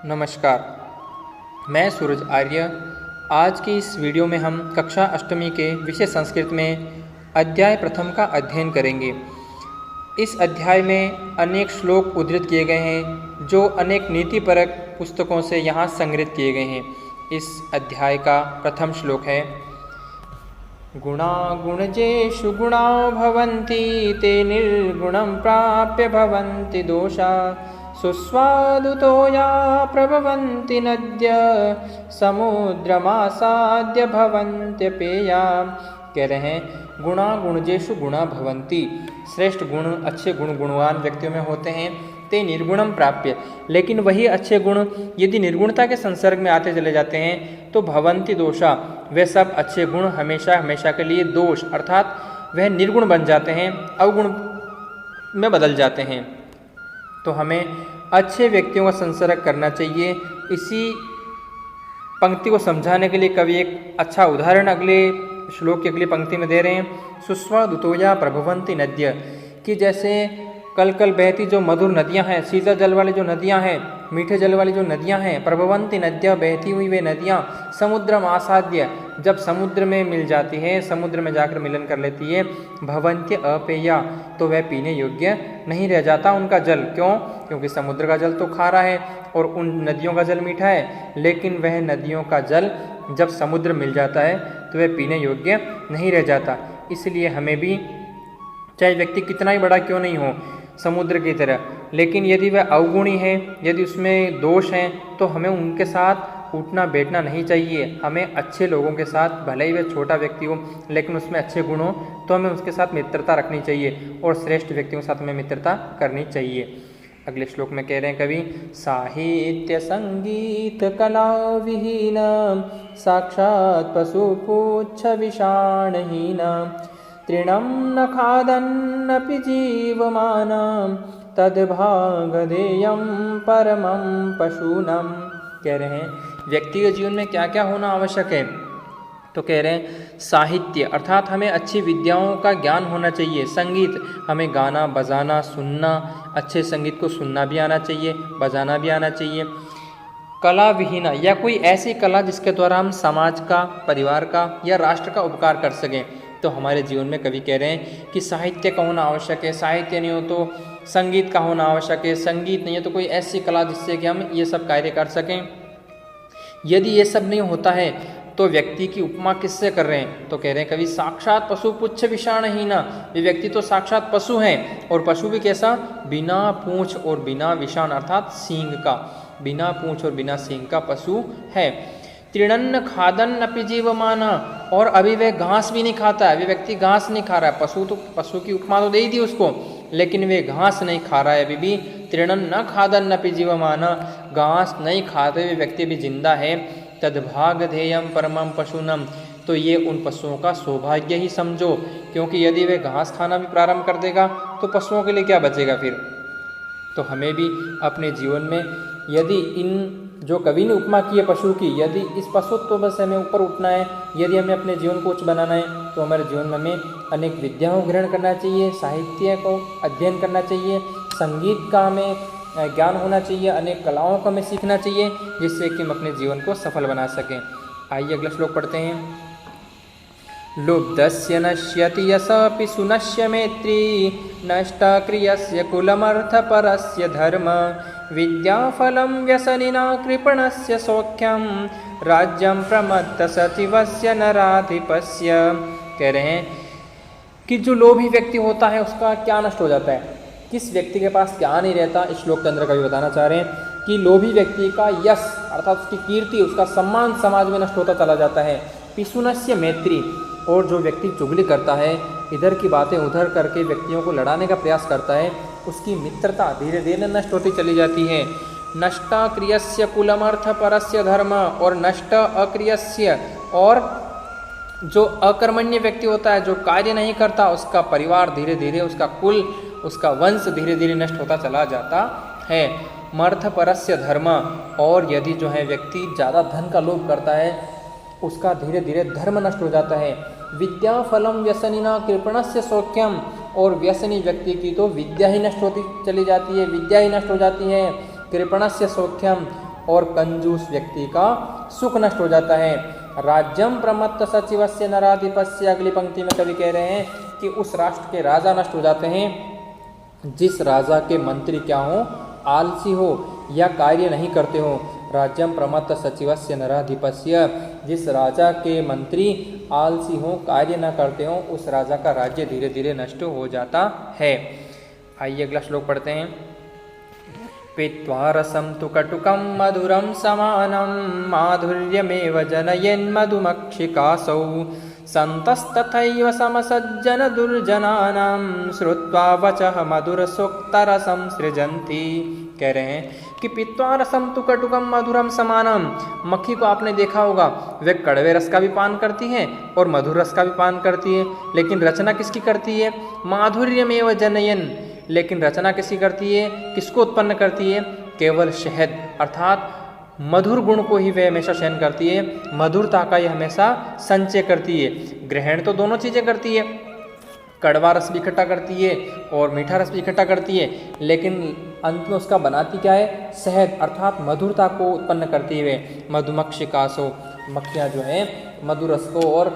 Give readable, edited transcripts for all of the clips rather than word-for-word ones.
नमस्कार, मैं सूरज आर्य। आज की इस वीडियो में हम कक्षा अष्टमी के विषय संस्कृत में अध्याय प्रथम का अध्ययन करेंगे। इस अध्याय में अनेक श्लोक उद्धृत किए गए हैं जो अनेक नीतिपरक पुस्तकों से यहाँ संग्रहित किए गए हैं। इस अध्याय का प्रथम श्लोक है, गुणा गुणजेषु गुणा भवन्ति ते निर्गुणं प्राप्य भवन्ति दोषा सुस्वादुतो या प्रभवन्ति नद्य समुद्रमासाद्य भवन्त्यपेया। कह रहे हैं गुणा गुणजेषु गुणा भवन्ति, श्रेष्ठ गुण अच्छे गुण गुणवान व्यक्तियों में होते हैं। ते निर्गुणम प्राप्य, लेकिन वही अच्छे गुण यदि निर्गुणता के संसर्ग में आते चले जाते हैं तो भवन्ति दोषा, वे सब अच्छे गुण हमेशा हमेशा के लिए दोष अर्थात वह निर्गुण बन जाते हैं, अवगुण में बदल जाते हैं। तो हमें अच्छे व्यक्तियों का संसर्ग करना चाहिए। इसी पंक्ति को समझाने के लिए कवि एक अच्छा उदाहरण अगले श्लोक की अगली पंक्ति में दे रहे हैं, सुस्वादुतोया प्रभवन्ति नद्य, कि जैसे कल कल बहती जो मधुर नदियां हैं, शीतल जल वाली जो नदियां हैं, मीठे जल वाली जो नदियां हैं, प्रभवन्ति नद्या, बहती हुई वे नदियां, समुद्रम आसाद्य, जब समुद्र में मिल जाती है, समुद्र में जाकर मिलन कर लेती है, भवन्त्य अपेया, तो वह पीने योग्य नहीं रह जाता उनका जल। क्यों? क्योंकि समुद्र का जल तो खारा है और उन नदियों का जल मीठा है, लेकिन वह नदियों का जल जब समुद्र मिल जाता है तो वह पीने योग्य नहीं रह जाता। इसलिए हमें भी, चाहे व्यक्ति कितना ही बड़ा क्यों नहीं हो समुद्र की तरह, लेकिन यदि वह अवगुणी है, यदि उसमें दोष हैं, तो हमें उनके साथ उठना बैठना नहीं चाहिए। हमें अच्छे लोगों के साथ, भले ही वह छोटा व्यक्ति हो लेकिन उसमें अच्छे गुण हो, तो हमें उसके साथ मित्रता रखनी चाहिए और श्रेष्ठ व्यक्तियों के साथ हमें मित्रता करनी चाहिए। अगले श्लोक में कह रहे हैं कवि, साहित्य संगीत कला विहीन साक्षात् पशुपुच्छ विषाणहीन तृणं न खादन्नपि जीवमानं तद्भागधेयं परमं पशूनां। कह रहे हैं व्यक्ति के जीवन में क्या क्या होना आवश्यक है। तो कह रहे हैं साहित्य अर्थात हमें अच्छी विद्याओं का ज्ञान होना चाहिए। संगीत, हमें गाना बजाना सुनना, अच्छे संगीत को सुनना भी आना चाहिए, बजाना भी आना चाहिए। कला विहीना, या कोई ऐसी कला जिसके द्वारा हम समाज का, परिवार का या राष्ट्र का उपकार कर सकें। तो हमारे जीवन में कवि कह रहे हैं कि साहित्य का होना आवश्यक है। साहित्य नहीं हो तो संगीत का होना आवश्यक है। संगीत नहीं है तो कोई ऐसी कला जिससे कि हम ये सब कार्य कर सकें। यदि ये सब नहीं होता है तो व्यक्ति की उपमा किससे कर रहे हैं? तो कह रहे हैं कवि, साक्षात पशु पुच्छ विषाणहीना, ये व्यक्ति तो साक्षात पशु हैं। और पशु भी कैसा? बिना पूंछ और बिना विषाण अर्थात सींग का, बिना पूंछ और बिना सींग का पशु है। तृणन्न खादन अपि जीवमाना, और अभी वह घास भी नहीं खाता है, वे व्यक्ति घास नहीं खा रहा है। पशु की उपमा तो दे ही दी उसको, लेकिन वे घास नहीं खा रहा है अभी भी। तृणन न खादन अपि जीवमाना, घास नहीं खाते हुए व्यक्ति भी जिंदा है। तद्भागधेयम परमं पशूनम, तो ये उन पशुओं का सौभाग्य ही समझो, क्योंकि यदि वे घास खाना भी प्रारंभ कर देगा तो पशुओं के लिए क्या बचेगा फिर। तो हमें भी अपने जीवन में, यदि इन जो कवि ने उपमा की है पशु की, यदि इस पशुत्व बस हमें ऊपर उठना है, यदि हमें अपने जीवन को उच्च बनाना है, तो हमारे जीवन में हमें अनेक विद्याओं को ग्रहण करना चाहिए, साहित्य को अध्ययन करना चाहिए, संगीत का हमें ज्ञान होना चाहिए, अनेक कलाओं को हमें सीखना चाहिए, जिससे कि हम अपने जीवन को सफल बना सकें। आइए अगला श्लोक पढ़ते हैं। लुब्धस्य नश्यति यशपि सुनश्य मैत्री नष्टा क्रियस्य कुलमर्थपरस्य धर्म विद्याफलं व्यसनिना कृपणस्य सौख्यं राज्यं प्रमत्त सचिवस्य नराधिपस्य। कह रहे हैं कि जो लोभी व्यक्ति होता है उसका क्या नष्ट हो जाता है, किस व्यक्ति के पास क्या नहीं रहता। इस श्लोक के अंदर कवि बताना चाह रहे हैं कि लोभी व्यक्ति का यश अर्थात उसकी कीर्ति, उसका सम्मान समाज में नष्ट होता चला जाता है। पिसुनस्य मैत्री, और जो व्यक्ति चुगली करता है, इधर की बातें उधर करके व्यक्तियों को लड़ाने का प्रयास करता है, उसकी मित्रता धीरे धीरे नष्ट होती चली जाती है। नष्टा क्रियस्य कुलमर्थ परस्य धर्म, और नष्ट अक्रियस्य, और जो अकर्मण्य व्यक्ति होता है, जो कार्य नहीं करता, उसका परिवार धीरे धीरे, उसका कुल, उसका वंश धीरे धीरे नष्ट होता चला जाता है। मर्थ परस्य धर्म, और यदि जो है व्यक्ति ज़्यादा धन का लोभ करता है, उसका धीरे धीरे धर्म नष्ट हो जाता है। विद्या फलम व्यसनिना कृपणस्य सौख्यम, और व्यसनी व्यक्ति की तो विद्या ही नष्ट होती चली जाती है, विद्या ही नष्ट हो जाती है। कृपणस्य सौख्यम, और कंजूस व्यक्ति का सुख नष्ट हो जाता है। राज्यम प्रमत्त सचिवस्य नराधिपस्य, अगली पंक्ति में कवि कह रहे हैं कि उस राष्ट्र के राजा नष्ट हो जाते हैं जिस राजा के मंत्री क्या हो, आलसी हो या कार्य नहीं करते हो। राज्यम प्रमत्त सचिवस्य नराधिपस्य, जिस राजा के मंत्री आलसी हो, कार्य न करते हो, उस राजा का राज्य धीरे धीरे नष्ट हो जाता है। आइए अगला श्लोक पढ़ते हैं। पीत्वा रसं तु कटुकं मधुरं समानं माधुर्यमेव जनयेन्मधुमक्षिकासौ सन्तस्तथैव समसज्जन दुर्जनानां श्रुत्वा वचः मधुरसोक्तरसं सृजन्ति। कह रहे हैं कि पीत्वा रसं तु कटुकं मधुरं समानम, मक्खी को आपने देखा होगा वे कड़वे रस का भी पान करती है और मधुर रस का भी पान करती है, लेकिन रचना किसकी करती है? माधुर्यमेव जनयन्, लेकिन रचना किसकी करती है? किसको उत्पन्न करती है? केवल शहद अर्थात मधुर गुण को ही वह हमेशा शयन करती है, मधुरता का यह हमेशा संचय करती है। ग्रहण तो दोनों चीज़ें करती है, कड़वा रस भी इकट्ठा करती है और मीठा रस भी इकट्ठा करती है, लेकिन अंत में उसका बनाती क्या है? शहद अर्थात मधुरता को उत्पन्न करती है। मधुमक्षिकासो, मक्खियाँ जो हैं मधुर रस को और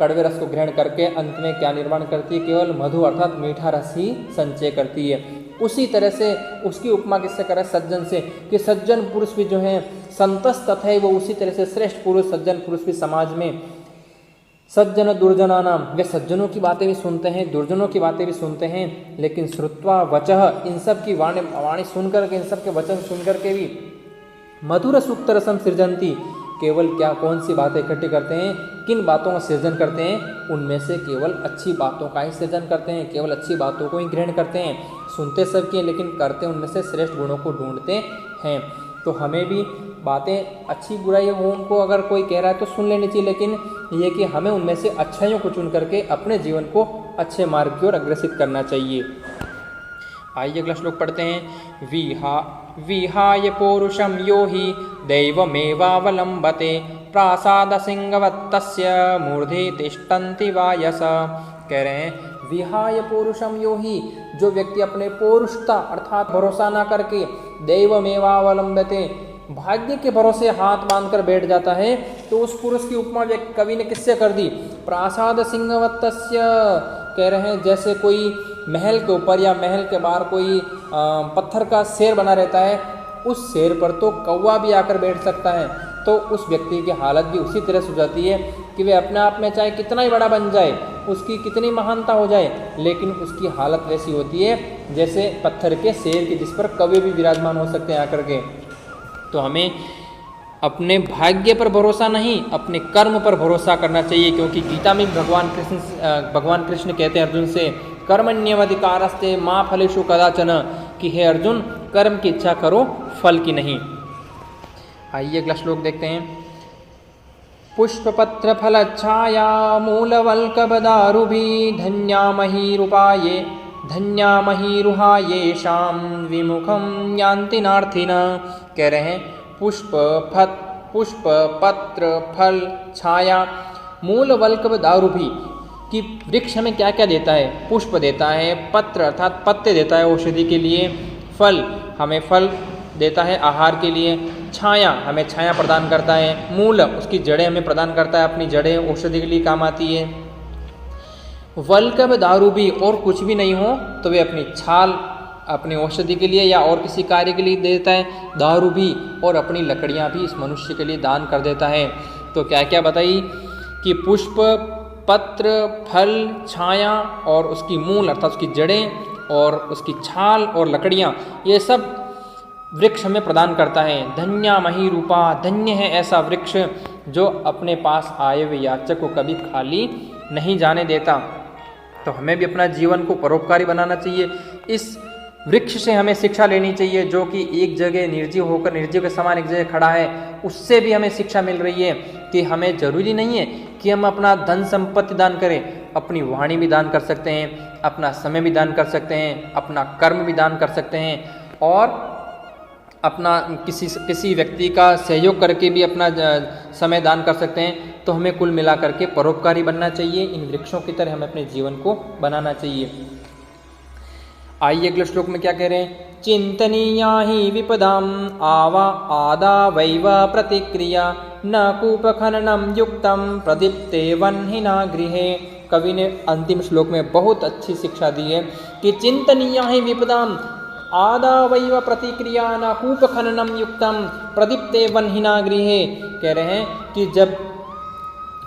कड़वे रस को ग्रहण करके अंत में क्या निर्माण करती है? केवल मधु अर्थात मीठा रस ही संचय करती है। उसी तरह से उसकी उपमा किससे करें? सज्जन से, कि सज्जन पुरुष भी जो हैं संतस तथा वो उसी तरह से श्रेष्ठ पुरुष सज्जन पुरुष भी समाज में सज्जन दुर्जना नाम, वे सज्जनों की बातें भी सुनते हैं, दुर्जनों की बातें भी सुनते हैं, लेकिन श्रुत्वा वचः, इन सब की वाणी सुनकर के, इन सब के वचन सुनकर के भी मधुर सूक्त रसम सृजंती, केवल क्या कौन सी बातें इकट्ठी करते हैं? किन बातों का सृजन करते हैं? उनमें से केवल अच्छी बातों का ही सृजन करते हैं, केवल अच्छी बातों को ही ग्रहण करते हैं। सुनते सब की लेकिन करते उनमें से श्रेष्ठ गुणों को ढूंढते हैं। तो हमें भी बातें अच्छी बुराई हो उनको अगर कोई कह रहा है तो सुन लेनी चाहिए, लेकिन ये कि हमें उनमें से अच्छाइयों को चुन करके अपने जीवन को अच्छे मार्ग की ओर अग्रसित करना चाहिए। आइए अगला श्लोक पढ़ते हैं। विहाय पौरुषम यो हि दैवमेवावलंबते प्रासाद सिंहवत्तस्य मूर्धि तिष्ठन्ति वायस। कह रहे हैं विहाय पौरुषम यो ही, जो व्यक्ति अपने पौरुषता अर्थात भरोसा ना करके दैवमेवावलंबते, भाग्य के भरोसे हाथ बांधकर बैठ जाता है, तो उस पुरुष की उपमा कवि ने किससे कर दी? प्रासाद सिंहवत्तस्य। कह रहे हैं जैसे कोई महल के ऊपर या महल के बाहर कोई पत्थर का शेर बना रहता है, उस शेर पर तो कौवा भी आकर बैठ सकता है। तो उस व्यक्ति की हालत भी उसी तरह से हो जाती है कि वे अपने आप में चाहे कितना ही बड़ा बन जाए, उसकी कितनी महानता हो जाए, लेकिन उसकी हालत वैसी होती है जैसे पत्थर के शेर की, जिस पर कौवे भी विराजमान हो सकते हैं आकर के। तो हमें अपने भाग्य पर भरोसा नहीं, अपने कर्म पर भरोसा करना चाहिए, क्योंकि गीता में भगवान कृष्ण कहते हैं अर्जुन से, कर्मण्यवधिकारस्ते माँ फलेषु कदाचन, कि हे अर्जुन कर्म की इच्छा करो, फल की नहीं। आइए अगला श्लोक देखते हैं। पुष्पपत्र फलच्छाया मूलवल्कबदारुभि धन्यामहीरुहायेषां विमुखं यान्ति नार्थिना। कह रहे हैं पुष्प पत्र फल छाया मूलवल्कबदारुभि, कि वृक्ष हमें क्या क्या देता है? पुष्प देता है, पत्र अर्थात पत्ते देता है औषधि के लिए, फल हमें फल देता है आहार के लिए, छाया हमें छाया प्रदान करता है, मूल उसकी जड़ें हमें प्रदान करता है, अपनी जड़ें औषधि के लिए काम आती है। वल्कब दारू भी, और कुछ भी नहीं हो तो वे अपनी छाल अपनी औषधि के लिए या और किसी कार्य के लिए देता है, दारू भी, और अपनी लकड़ियाँ भी इस मनुष्य के लिए दान कर देता है। तो क्या क्या बताई कि पुष्प पत्र फल छाया और उसकी मूल अर्थात उसकी जड़ें और उसकी छाल और लकड़ियाँ, ये सब वृक्ष हमें प्रदान करता है। धन्यामही रूपा, धन्य है ऐसा वृक्ष जो अपने पास आए हुए याचक को कभी खाली नहीं जाने देता। तो हमें भी अपना जीवन को परोपकारी बनाना चाहिए। इस वृक्ष से हमें शिक्षा लेनी चाहिए, जो कि एक जगह निर्जीव होकर निर्जीव के समान एक जगह खड़ा है, उससे भी हमें शिक्षा मिल रही है कि हमें जरूरी नहीं है कि हम अपना धन संपत्ति दान करें, अपनी वाणी भी दान कर सकते हैं, अपना समय भी दान कर सकते हैं, अपना कर्म भी दान कर सकते हैं, और अपना किसी व्यक्ति का सहयोग करके भी अपना समय दान कर सकते हैं। तो हमें कुल मिला करके परोपकारी बनना चाहिए, इन वृक्षों की तरह हमें अपने जीवन को बनाना चाहिए। आइए अगले श्लोक में क्या कह रहे हैं, चिंतनीया ही विपदाम आदा वैव प्रतिक्रिया न कूपखननम युक्तम प्रदीप्ते वह्निना गृहे। कवि ने अंतिम श्लोक में बहुत अच्छी शिक्षा दी है कि चिंतनीया ही विपदाम आदा वैव प्रतिक्रिया न कूपखननम युक्तम प्रदीप्ते वह्निना गृहे। कह रहे हैं कि जब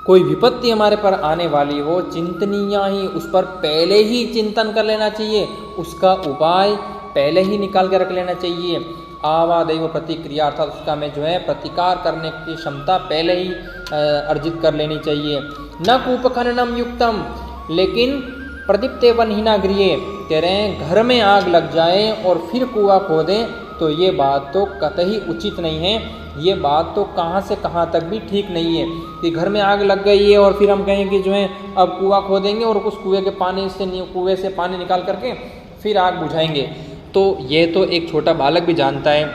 कोई विपत्ति हमारे पर आने वाली हो, चिंतनीय ही, उस पर पहले ही चिंतन कर लेना चाहिए, उसका उपाय पहले ही निकाल कर रख लेना चाहिए। आवादैव प्रतिक्रिया अर्थात उसका में जो है प्रतिकार करने की क्षमता पहले ही अर्जित कर लेनी चाहिए। न कूपखननम युक्तम, लेकिन प्रदीप्ते वह्निना गृहे, कह रहे हैं घर में आग लग जाए और फिर कुआं खोदें तो ये बात तो कतई उचित नहीं है। ये बात तो कहाँ से कहाँ तक भी ठीक नहीं है कि घर में आग लग गई है और फिर हम कहें कि जो है अब कुआं खोदेंगे और उस कुएं से पानी निकाल करके फिर आग बुझाएंगे। तो ये तो एक छोटा बालक भी जानता है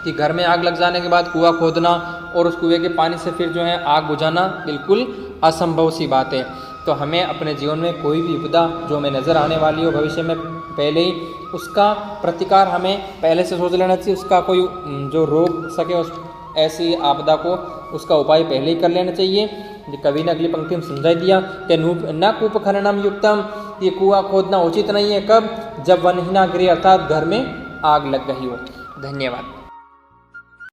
कि घर में आग लग जाने के बाद कुआं खोदना और उस कुएं के पानी से फिर जो है आग बुझाना बिल्कुल असंभव सी बात है। तो हमें अपने जीवन में कोई भी विपदा जो हमें नज़र आने वाली हो भविष्य में, पहले ही उसका प्रतिकार हमें पहले से सोच लेना चाहिए। उसका कोई जो रोक सके उस ऐसी आपदा को, उसका उपाय पहले ही कर लेना चाहिए। कवि ने अगली पंक्ति में समझा दिया कि न कूपखननम युक्तम, ये कुआं खोदना उचित नहीं है। कब? जब वह्निना गृहे अर्थात घर में आग लग गई हो। धन्यवाद।